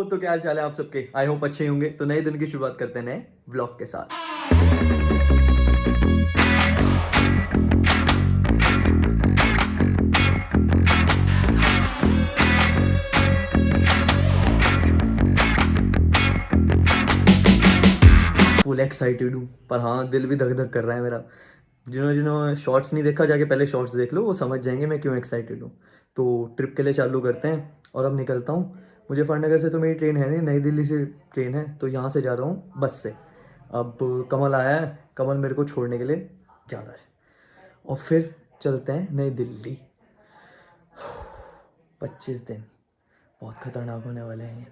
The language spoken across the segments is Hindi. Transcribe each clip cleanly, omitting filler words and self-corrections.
तो क्या हाल चाल है आप सबके। आई होप अच्छे होंगे। तो नए दिन की शुरुआत करते हैं नए व्लॉग के साथ। फुल एक्साइटेड हूँ, पर हाँ दिल भी धक धक कर रहा है मेरा। जिन्होंने शॉर्ट्स नहीं देखा जाके पहले शॉर्ट्स देख लो, वो समझ जाएंगे मैं क्यों एक्साइटेड हूँ। तो ट्रिप के लिए चालू करते हैं और अब निकलता हूँ। मुजफ्फरनगर से तो मेरी ट्रेन है नहीं, नई दिल्ली से ट्रेन है, तो यहाँ से जा रहा हूँ बस से। अब कमल आया है, कमल मेरे को छोड़ने के लिए जा रहा है और फिर चलते हैं नई दिल्ली। 25 दिन बहुत खतरनाक होने वाले हैं ये।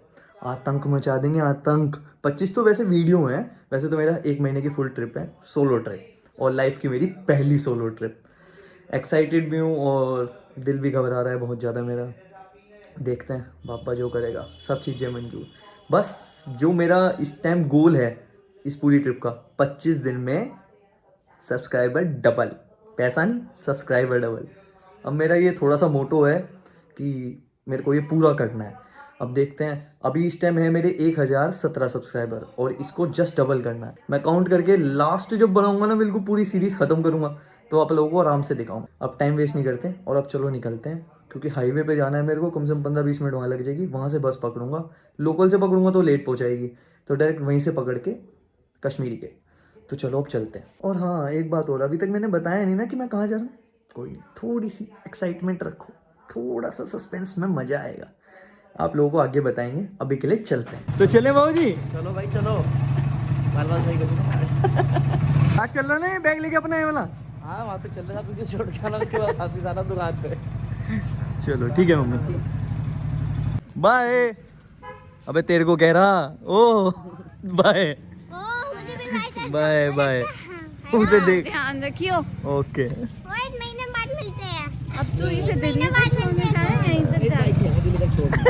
आतंक मचा देंगे, आतंक। 25 तो वैसे वीडियो है, वैसे तो मेरा 1 महीने की फुल ट्रिप है, सोलो ट्रिप, और लाइफ की मेरी पहली सोलो ट्रिप। एक्साइटेड भी हूँ और दिल भी घबरा रहा है बहुत ज़्यादा मेरा। देखते हैं पापा जो करेगा, सब चीज़ें मंजूर। बस जो मेरा इस टाइम गोल है इस पूरी ट्रिप का, 25 दिन में सब्सक्राइबर डबल। पैसा नहीं, सब्सक्राइबर डबल। अब मेरा ये थोड़ा सा मोटो है कि मेरे को ये पूरा करना है। अब देखते हैं। अभी इस टाइम है मेरे 1017 सब्सक्राइबर और इसको जस्ट डबल करना है। मैं काउंट करके लास्ट जब बनाऊंगा ना, बिल्कुल पूरी सीरीज़ ख़त्म करूंगा, तो आप लोगों को आराम से दिखाऊंगा। अब टाइम वेस्ट नहीं करते और अब चलो निकलते हैं, क्योंकि हाईवे पे जाना है मेरे को। कम से कम 15-20 मिनट वहाँ लग जाएगी। वहाँ से बस पकड़ूंगा, लोकल से पकड़ूंगा तो लेट पहुँचाएगी, तो डायरेक्ट वहीं से पकड़ के कश्मीरी के। तो चलो अब चलते हैं। और हाँ एक बात और, अभी तक मैंने बताया नहीं ना कि मैं कहाँ जा रहा हूँ। कोई नहीं, थोड़ी सी एक्साइटमेंट रखो, थोड़ा सा सस्पेंस में मज़ा आएगा। आप लोगों को आगे बताएंगे, अभी के लिए चलते हैं। तो चले बाबू जी, चलो भाई चलो, बाल सही करो। आज चल रहा ना बैग लेके अपना ये वाला। हाँ वहाँ पे चल रहा, तुझे छोड़ के आना, उसके बाद वापस आना दुकान पे। चलो ठीक है मम्मी, बाय। अबे तेरे को कह रहा, ओ बाय बाय बाय। उसे देख, ध्यान रखियो। ओके। वो 1 महीने बाद मिलते हैं। अब तो इसे दिल्ली तक छोड़ने जा रहे हैं, यहीं तक जा रहे दिल्ली तक छोड़ हैं।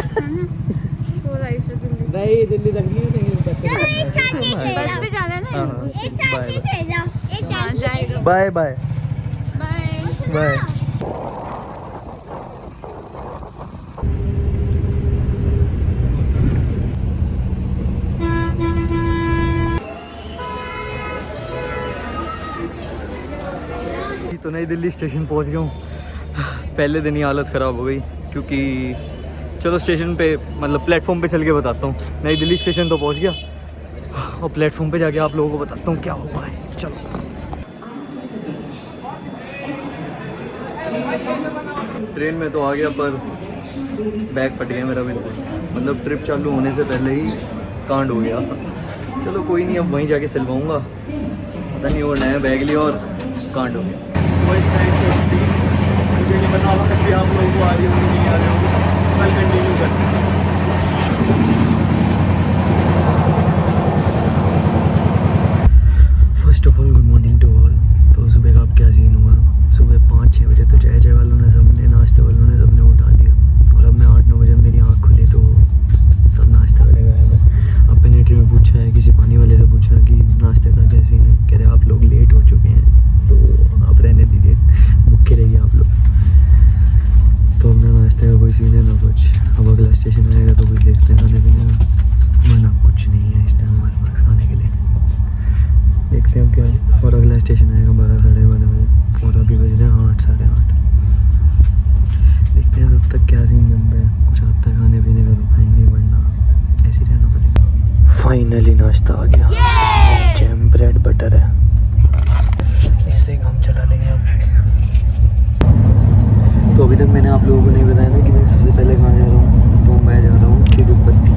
थोड़ा इसे दिल्ली नहीं, दिल्ली तक नहीं चलो एक साथ देख ले बस जाओ। पे जाना है ना। हाँ, एक साथ देख ले जाओ। एक हाँ, साथ जाएगा। Bye bye bye. बाय। तो नई दिल्ली स्टेशन पहुंच गया हूँ। पहले दिन ही हालत ख़राब हो गई, क्योंकि चलो स्टेशन पे मतलब प्लेटफॉर्म पे चल के बताता हूँ। नई दिल्ली स्टेशन तो पहुंच गया और प्लेटफॉर्म पे जाके आप लोगों को बताता हूँ क्या हुआ है। चलो ट्रेन में तो आ गया, पर बैग फट गया मेरा बिल्कुल। मतलब ट्रिप चालू होने से पहले ही कांड हो गया। चलो कोई नहीं, अब वहीं जाके सिलवाऊँगा। पता नहीं, और नया बैग लिया और कांड हो गया। तो इस टाइम मुझे नहीं पता कि आप लोगों को आ रही होगी नहीं आ रही होगी। कल कंटिन्यू करते हैं। First of all good morning to all. तो सुबह का अब क्या सीन हुआ, सुबह 5-6 बजे तो चाय वालों ने, सबने नाश्ते वालों ने सबने उठा दिया, और अब मैं 8-9 बजे मेरी आँख खुली तो सब नाश्ते वाले गए हैं। अब मैंने ट्रेन में पूछा है, किसी पानी वाले से पूछा कि नाश्ते का क्या सीन है। कह रहे आप लोग लेट हो चुके हैं, तो आप रहने दीजिए, भूखे रहिए आप लोग। तो अपना नाश्ते का कोई सीन है ना कुछ। अब अगला स्टेशन आएगा तो कुछ देखते हैं खाने पीने का, वरना कुछ नहीं है इस टाइम हमारे पास खाने के लिए। देखते हैं अब क्या है। और अगला स्टेशन आएगा 12-12:30 बजे, और अभी बज रहे हैं 8-8:30। देखते हैं तब तक क्या सीन बनता है। कुछ आता है खाने पीने का तो खाएंगे, वरना ऐसे ही रहना पड़ेगा। फाइनली नाश्ता आ गया, जैम ब्रेड बटर है, इससे काम चला लेंगे हम। तो अभी तक मैंने आप लोगों को नहीं बताया ना कि मैं सबसे पहले कहाँ जा रहा हूँ। तो मैं जा रहा हूँ तिरुपति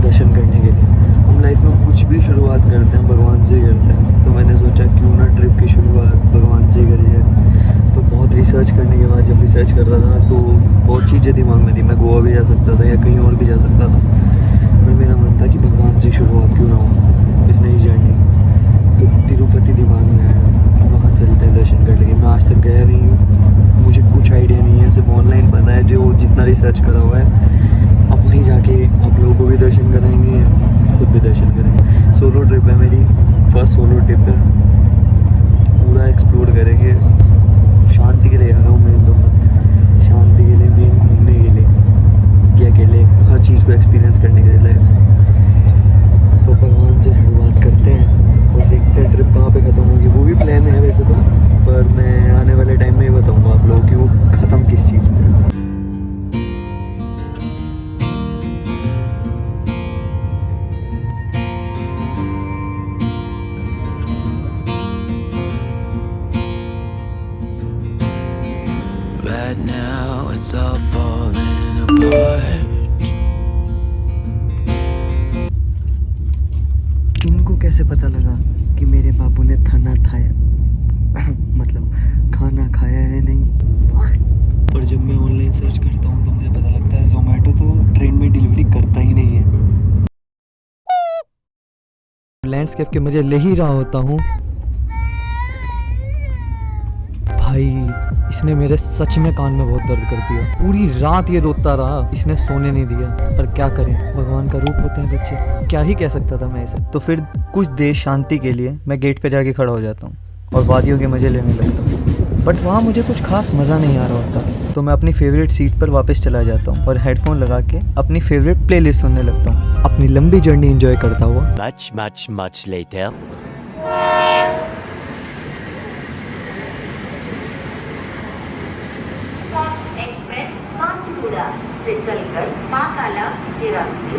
दर्शन करने के लिए। हम लाइफ में कुछ भी शुरुआत करते हैं भगवान से ही करते हैं, तो मैंने सोचा क्यों ना ट्रिप की शुरुआत भगवान से ही करी जाए। तो बहुत रिसर्च करने के बाद जब रिसर्च कर रहा था तो बहुत चीज़ें दिमाग में थी। मैं गोवा भी जा सकता था या कहीं और भी जा सकता था, पर मेरा मन था कि भगवान से शुरुआत क्यों ना हो इस नई जर्नी। तो तिरुपति दिमाग में आया, वहाँ चलते हैं दर्शन कर लेंगे। मैं आज तक गया नहीं हूँ, मुझे कुछ आइडिया नहीं है, सिर्फ ऑनलाइन पता है जो जितना रिसर्च करा हुआ है। अब वहीं जाके आप लोगों को भी दर्शन कराएंगे, खुद भी दर्शन करेंगे। सोलो ट्रिप है मेरी, फर्स्ट सोलो ट्रिप है। पूरा एक्सप्लोर करेंगे। शांति के लिए आ रहा हूँ मैं, तो शांति के लिए, मेन घूमने के लिए, कि अकेले हर चीज़ को एक्सपीरियंस करने के लिए लाइफ all falling apart. इनको कैसे पता लगा कि मेरे बाबू ने खाना खाया मतलब खाना खाया है नहीं। और जब मैं ऑनलाइन सर्च करता हूँ तो मुझे पता लगता है जोमेटो तो ट्रेन में डिलीवरी करता ही नहीं है। लैंडस्केप के मजे ले ही रहा होता हूँ भाई, इसने मेरे सच में कान में बहुत दर्द कर दिया। पूरी रात ये रोता रहा, इसने सोने नहीं दिया। पर क्या करें, भगवान का रूप होते हैं बच्चे, क्या ही कह सकता था मैं इसे। तो फिर कुछ देर शांति के लिए मैं गेट पे जाके खड़ा हो जाता हूँ और वादियों के मजे लेने लगता हूँ। बट वहाँ मुझे कुछ खास मज़ा नहीं आ रहा होता, तो मैं अपनी फेवरेट सीट पर वापस चला जाता हूँ और हेडफोन लगा के अपनी फेवरेट प्लेलिस्ट सुनने लगता हूँ, अपनी लंबी जर्नी एंजॉय करता हुआ। Much later. एक्सप्रेस कांचीपुरा से चलकर पाकाला के रास्ते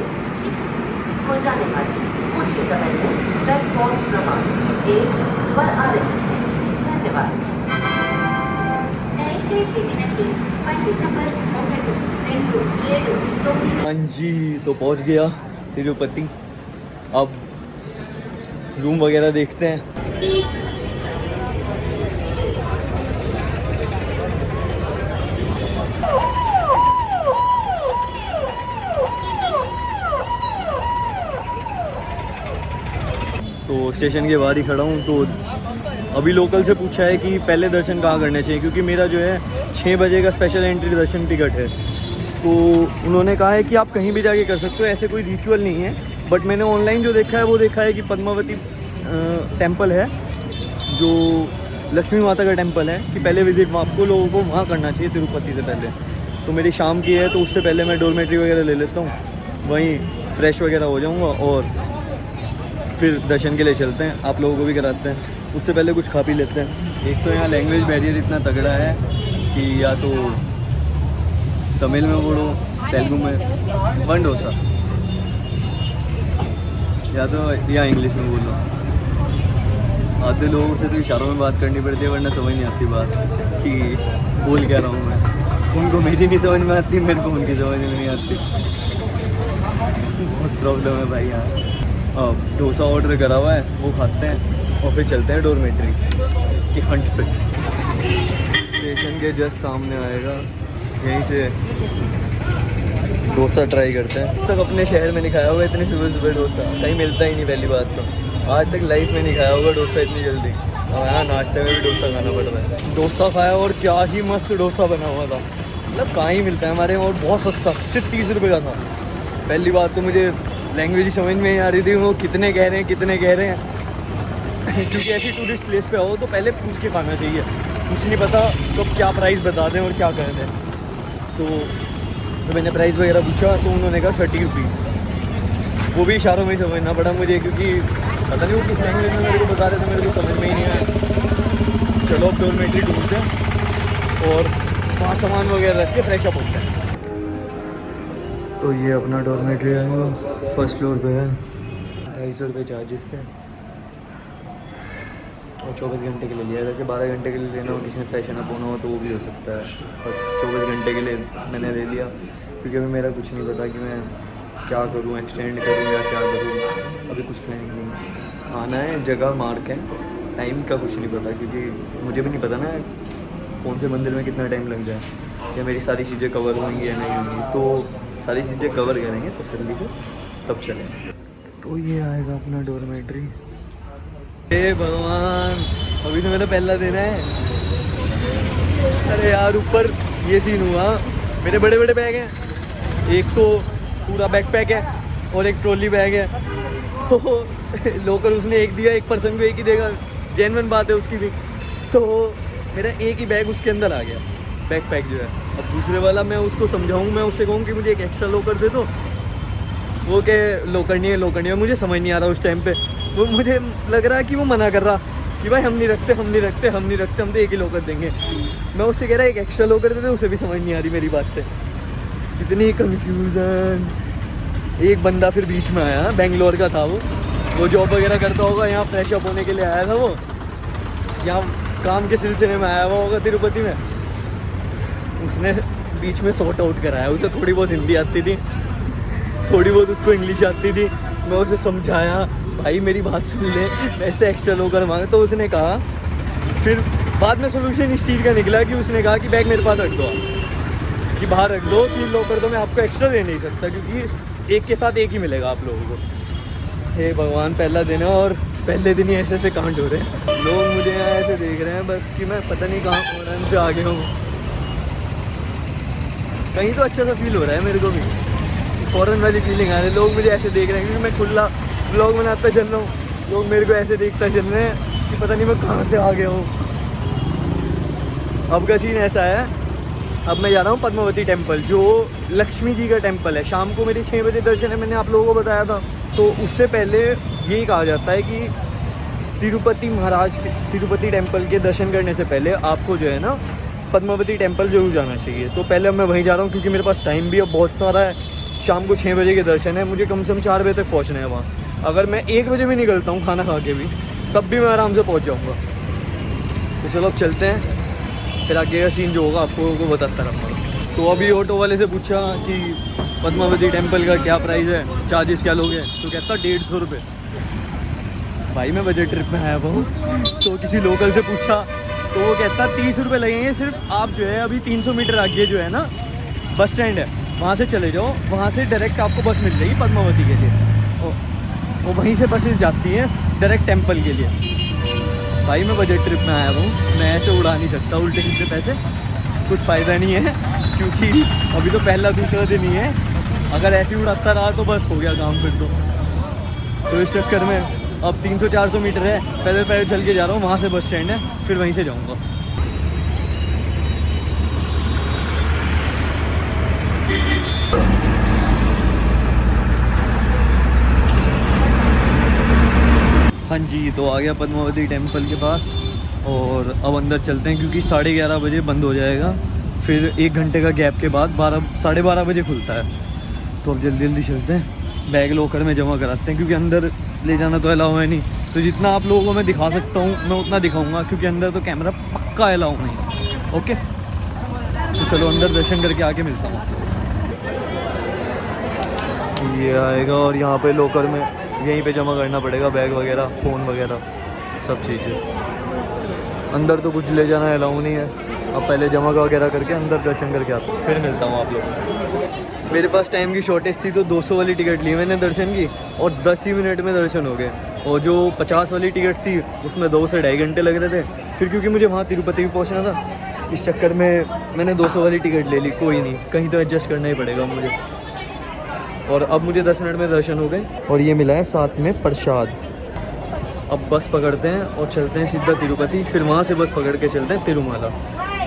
को जाने वाली कुछ ही समय में प्लेटफॉर्म क्रमांक 1 पर आ रही है। धन्यवाद। हाँ जी, तो पहुंच गया तिरुपति। अब रूम वगैरह देखते हैं। तो स्टेशन के बाहर ही खड़ा हूँ। तो अभी लोकल से पूछा है कि पहले दर्शन कहाँ करने चाहिए, क्योंकि मेरा जो है 6 बजे का स्पेशल एंट्री दर्शन टिकट है। तो उन्होंने कहा है कि आप कहीं भी जाके कर सकते हो, ऐसे कोई रिचुअल नहीं है। बट मैंने ऑनलाइन जो देखा है वो देखा है कि पद्मावती टेम्पल है, जो लक्ष्मी माता का टेम्पल है, कि पहले विज़िट आपको लोगों को वहाँ करना चाहिए तिरुपति से पहले। तो मेरी शाम की है, तो उससे पहले मैं डोरमेट्री वगैरह ले लेता हूँ, वहीं फ्रेश वगैरह हो जाऊँगा और फिर दर्शन के लिए चलते हैं। आप लोगों को भी कराते हैं, उससे पहले कुछ खा पी लेते हैं। एक तो यहाँ लैंग्वेज बैरियर इतना तगड़ा है कि या तो तमिल में बोलो, तेलुगु में वन डोसा, या तो या इंग्लिश में बोलो। आधे लोगों से तो इशारों में बात करनी पड़ती है, वरना समझ नहीं आती बात कि बोल क्या रहा हूँ मैं। उनको मेरी नहीं समझ में आती, मेरे को उनकी समझ में नहीं आती। बहुत प्रॉब्लम है भाई यहाँ। अब डोसा ऑर्डर करा हुआ है, वो खाते हैं और फिर चलते हैं डोरमेट्री की हंट पे। स्टेशन के जस्ट सामने आएगा, यहीं से डोसा ट्राई करते हैं। तक अपने शहर में नहीं खाया होगा इतनी सुबह सुबह डोसा, कहीं मिलता ही नहीं। पहली बात तो आज तक लाइफ में नहीं खाया होगा डोसा इतनी जल्दी, और यहाँ नाश्ते में भी डोसा खाना पड़ रहा है। डोसा खाया और क्या ही मस्त डोसा बना हुआ था, मतलब कहाँ ही मिलता है हमारे यहाँ, और बहुत सस्ता, सिर्फ 30 रुपये का था। पहली बात तो मुझे लैंग्वेज समझ में नहीं आ रही थी, वो कितने कह रहे हैं क्योंकि ऐसी टूरिस्ट प्लेस पे आओ तो पहले पूछ के खाना चाहिए, कुछ नहीं पता तो क्या प्राइस बता दें और क्या कर दें। तो मैंने प्राइस वगैरह पूछा तो उन्होंने कहा 30 रुपीज़, वो भी इशारों में समझना पड़ा मुझे, क्योंकि पता नहीं वो किस लैंग्वेज में मेरे को बता रहे थे, मेरे को समझ में ही नहीं आया। चलो अब डोरमेट्री ढूंढते हैं और वहाँ सामान वगैरह रख के फ्रेश अप होते हैं। तो ये अपना डोरमेट्री है, फर्स्ट फ्लोर पे है। 250 रुपये चार्जेस थे और 24 घंटे के लिए लिया है। वैसे 12 घंटे के लिए लेना हो, किसी ने फैशन अप होना हो तो वो भी हो सकता है, और 24 घंटे के लिए मैंने ले लिया, क्योंकि अभी मेरा कुछ नहीं पता कि मैं क्या करूँ, एक्सटेंड करूँ या क्या करूँ। अभी कुछ प्लानिंग नहीं, आना है, जगह मार्क है, टाइम का कुछ नहीं पता, क्योंकि मुझे भी नहीं पता ना कौन से मंदिर में कितना टाइम लग जाए, या मेरी सारी चीज़ें कवर होंगी या नहीं होंगी। तो सारी चीज़ें कवर करेंगे तसल्ली से, तब चलेंगे। तो ये आएगा अपना डोरमेट्री। हे भगवान, अभी तो मेरा पहला दिन है। अरे यार, ऊपर ये सीन हुआ, मेरे बड़े बड़े बैग हैं, एक तो पूरा बैकपैक है और एक ट्रॉली बैग है। तो लोकल उसने एक दिया, एक पर्सन को एक ही देगा, जेन्युइन बात है उसकी भी। तो मेरा एक ही बैग उसके अंदर आ गया, बैकपैक जो है। अब दूसरे वाला मैं उसको समझाऊँ, मैं उससे कहूँ कि मुझे एक एक्स्ट्रा लॉकर दे दो, वो के लॉकर नहीं है, मुझे समझ नहीं आ रहा उस टाइम पे। वो मुझे लग रहा है कि वो मना कर रहा कि भाई हम नहीं रखते, हम तो एक ही लॉकर देंगे। मैं उससे कह रहा एक एक्स्ट्रा लॉकर दे दो, उसे भी समझ नहीं आ रही मेरी बात पे। इतनी कन्फ्यूज़न। एक बंदा फिर बीच में आया, बेंगलोर का था वो जॉब वगैरह करता होगा, यहाँ फ्रेश अप होने के लिए आया था। वो यहाँ काम के सिलसिले में आया हुआ होगा तिरुपति में। उसने बीच में सॉर्ट आउट कराया। उसे थोड़ी बहुत हिंदी आती थी, थोड़ी बहुत उसको इंग्लिश आती थी। मैं उसे समझाया, भाई मेरी बात सुन ले, ऐसे एक्स्ट्रा लोकर मांगे। तो उसने कहा, फिर बाद में सोल्यूशन इस चीज़ का निकला कि उसने कहा कि बैग मेरे पास रख दो, कि बाहर रख दो, 3 लोकर तो मैं आपको एक्स्ट्रा दे नहीं सकता, क्योंकि एक के साथ एक ही मिलेगा आप लोगों को। हे भगवान, पहला दिन है और पहले दिन ही ऐसे कांड हो रहे हैं। लोग मुझे यहाँ ऐसे देख रहे हैं बस कि मैं पता नहीं कहाँ फ़ौरन से आ गया हूँ। कहीं तो अच्छा सा फील हो रहा है मेरे को भी, फ़ौरन वाली फीलिंग आ रही है। लोग मुझे ऐसे देख रहे हैं क्योंकि मैं खुला ब्लॉग बनाता चल रहा हूँ। लोग मेरे को ऐसे देखता चल रहे हैं कि पता नहीं मैं कहाँ से आ गया हूँ। अब का सीन ऐसा है, अब मैं जा रहा हूँ पद्मावती टेम्पल, जो लक्ष्मी जी का टेम्पल है। शाम को मेरी 6 बजे दर्शन है, मैंने आप लोगों को बताया था। तो उससे पहले यही कहा जाता है कि तिरुपति टेम्पल के दर्शन करने से पहले आपको जो है ना पद्मावती टेम्पल ज़रूर जाना चाहिए। तो पहले अब मैं वहीं जा रहा हूँ क्योंकि मेरे पास टाइम भी अब बहुत सारा है। शाम को 6 बजे के दर्शन है, मुझे कम से कम 4 बजे तक पहुँचना है वहाँ। अगर मैं 1 बजे भी निकलता हूँ खाना खा के भी, तब भी मैं आराम से पहुँच जाऊँगा। तो चलो अब चलते हैं, फिर आगे का सीन जो होगा आपको बताता रहूँगा। तो अभी ऑटो वाले से पूछा कि पद्मावती टेम्पल का क्या प्राइस है, चार्जेस क्या लोगे। तो कहता 150 रुपये। भाई मैं बजट ट्रिप में आया हूँ। तो किसी लोकल से पूछा तो वो कहता 30 रुपये लगेंगे सिर्फ। आप जो है अभी 300 मीटर आगे जो है ना बस स्टैंड है, वहाँ से चले जाओ, वहाँ से डायरेक्ट आपको बस मिल जाएगी पद्मावती के लिए। वो वहीं से बसेस जाती हैं डायरेक्ट टेम्पल के लिए। भाई मैं बजट ट्रिप में आया हूँ, मैं ऐसे उड़ा नहीं सकता उल्टे सीधे पैसे, कुछ फ़ायदा नहीं है। क्योंकि अभी तो पहला दूसरा दिन ही है, अगर ऐसे ही उड़ाता रहा तो बस हो गया काम फिर तो इस चक्कर में अब 300-400 मीटर है, पैदल पैदल चल के जा रहा हूँ। वहाँ से बस स्टैंड है, फिर वहीं से जाऊँगा। हाँ जी, तो आ गया पद्मावती टेम्पल के पास और अब अंदर चलते हैं क्योंकि 11:30 बजे बंद हो जाएगा। फिर 1 घंटे का गैप के बाद 12-12:30 बजे खुलता है। तो अब जल्दी जल्दी चलते हैं, बैग लॉकर में जमा कराते हैं क्योंकि अंदर ले जाना तो अलाउ है नहीं। तो जितना आप लोगों को मैं दिखा सकता हूँ मैं उतना दिखाऊंगा, क्योंकि अंदर तो कैमरा पक्का अलाउ नहीं। ओके, तो चलो अंदर दर्शन करके आके मिलता हूँ। ये आएगा और यहाँ पे लॉकर में यहीं पे जमा करना पड़ेगा, बैग वगैरह, फ़ोन वगैरह सब चीज़ें। अंदर तो कुछ ले जाना अलाउ नहीं है। अब पहले जमा वगैरह करके अंदर दर्शन करके आता हूँ, फिर मिलता हूँ आप लोगों को। मेरे पास टाइम की शॉर्टेज थी तो 200 वाली टिकट ली मैंने दर्शन की और 10 ही मिनट में दर्शन हो गए। और जो 50 वाली टिकट थी उसमें 2 से 2.5 घंटे लग रहे थे। फिर क्योंकि मुझे वहाँ तिरुपति भी पहुँचना था, इस चक्कर में मैंने 200 वाली टिकट ले ली। कोई नहीं, कहीं तो एडजस्ट करना ही पड़ेगा मुझे। और अब मुझे 10 मिनट में दर्शन हो गए और ये मिला है साथ में प्रसाद। अब बस पकड़ते हैं और चलते हैं सीधा तिरुपति, फिर वहाँ से बस पकड़ के चलते हैं तिरुमाला,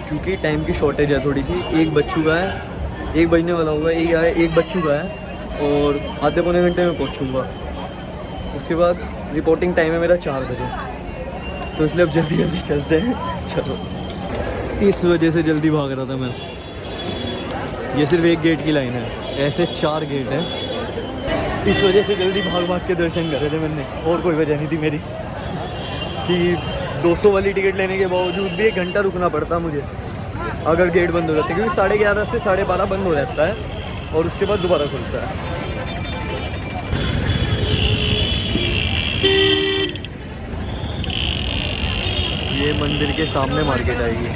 क्योंकि टाइम की शॉर्टेज है थोड़ी सी। 1 बज चुका है, 1 बजने वाला होगा, 1 बज चुका है और आधे पौने घंटे में पहुँचूँगा। उसके बाद रिपोर्टिंग टाइम है मेरा 4 बजे, तो इसलिए अब जल्दी जल्दी चलते हैं। चलो, इस वजह से जल्दी भाग रहा था मैं। ये सिर्फ 1 गेट की लाइन है, ऐसे 4 गेट हैं, इस वजह से जल्दी भाग भाग के दर्शन कर रहे थे मैंने। और कोई वजह नहीं थी मेरी कि 200 वाली टिकट लेने के बावजूद भी 1 घंटा रुकना पड़ता मुझे अगर गेट बंद हो जाते, क्योंकि 11:30 से 12:30 बंद हो जाता है और उसके बाद दोबारा खुलता है। ये मंदिर के सामने मार्केट आएगी।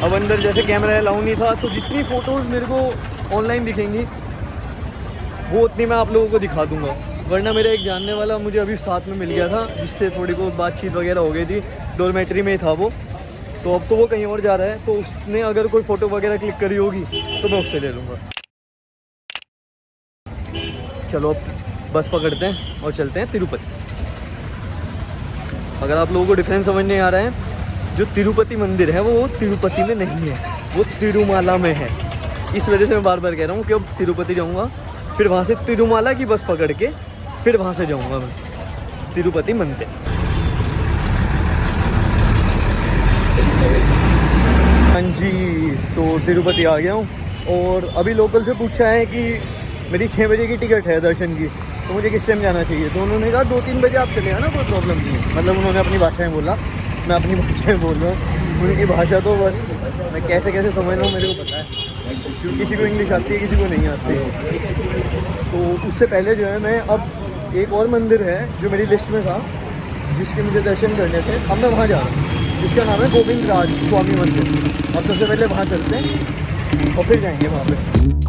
अब अंदर जैसे कैमरा अलाउ नहीं था तो जितनी फ़ोटोज़ मेरे को ऑनलाइन दिखेंगी वो उतनी मैं आप लोगों को दिखा दूंगा। वरना मेरा एक जानने वाला मुझे अभी साथ में मिल गया था, जिससे थोड़ी बहुत बातचीत वगैरह हो गई थी, डॉर्मेट्री में ही था वो। तो अब तो वो कहीं और जा रहा है, तो उसने अगर कोई फ़ोटो वगैरह क्लिक करी होगी तो मैं उससे ले लूँगा। चलो अब बस पकड़ते हैं और चलते हैं तिरुपति। अगर आप लोगों को डिफरेंस समझ नहीं आ रहा है, जो तिरुपति मंदिर है वो तिरुपति में नहीं है, वो तिरुमाला में है। इस वजह से मैं बार बार कह रहा हूँ कि अब तिरुपति जाऊँगा, फिर वहाँ से तिरुमाला की बस पकड़ के फिर वहाँ से जाऊँगा मैं तिरुपति मंदिर। हाँ जी, तो तिरुपति आ गया हूँ और अभी लोकल से पूछा है कि मेरी 6 बजे की टिकट है दर्शन की, तो मुझे किस टाइम जाना चाहिए। तो उन्होंने कहा 2-3 बजे आप चले आना, कोई प्रॉब्लम नहीं है। मतलब उन्होंने अपनी भाषा में बोला, मैं अपनी भाषा में बोल रहा हूँ, उनकी भाषा तो बस मैं कैसे समझ रहा हूँ मेरे को पता है। क्योंकि किसी को इंग्लिश आती है, किसी को नहीं आती है। तो उससे पहले जो है मैं अब एक और मंदिर है जो मेरी लिस्ट में था, जिसके मुझे दर्शन करने थे, अब मैं वहाँ जा रहा हूँ, जिसका नाम है गोविंद राज स्वामी मंदिर। अब सबसे पहले वहाँ चलते हैं और फिर जाएंगे वहाँ पे।